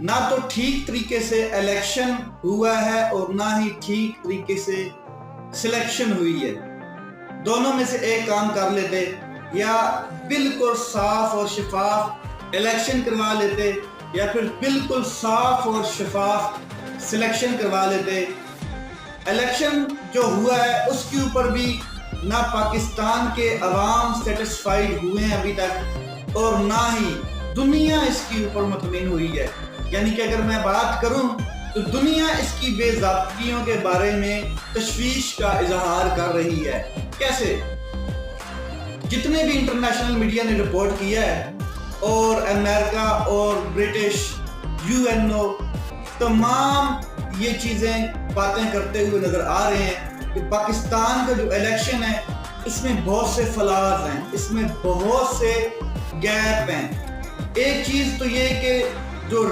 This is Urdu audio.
نہ تو ٹھیک طریقے سے الیکشن ہوا ہے اور نہ ہی ٹھیک طریقے سے سلیکشن ہوئی ہے. دونوں میں سے ایک کام کر لیتے, یا بالکل صاف اور شفاف الیکشن کروا لیتے یا پھر بالکل صاف اور شفاف سلیکشن کروا لیتے. الیکشن جو ہوا ہے اس کے اوپر بھی نہ پاکستان کے عوام سیٹسفائیڈ ہوئے ہیں ابھی تک, اور نہ ہی دنیا اس کے اوپر مطمئن ہوئی ہے. یعنی کہ اگر میں بات کروں تو دنیا اس کی بے ضابطگیوں کے بارے میں تشویش کا اظہار کر رہی ہے. کیسے؟ جتنے بھی انٹرنیشنل میڈیا نے رپورٹ کیا ہے, اور امریکہ اور برٹش UN تمام یہ چیزیں باتیں کرتے ہوئے نظر آ رہے ہیں کہ پاکستان کا جو الیکشن ہے اس میں بہت سے فلاز ہیں, اس میں بہت سے گیپ ہیں. ایک چیز تو یہ کہ جو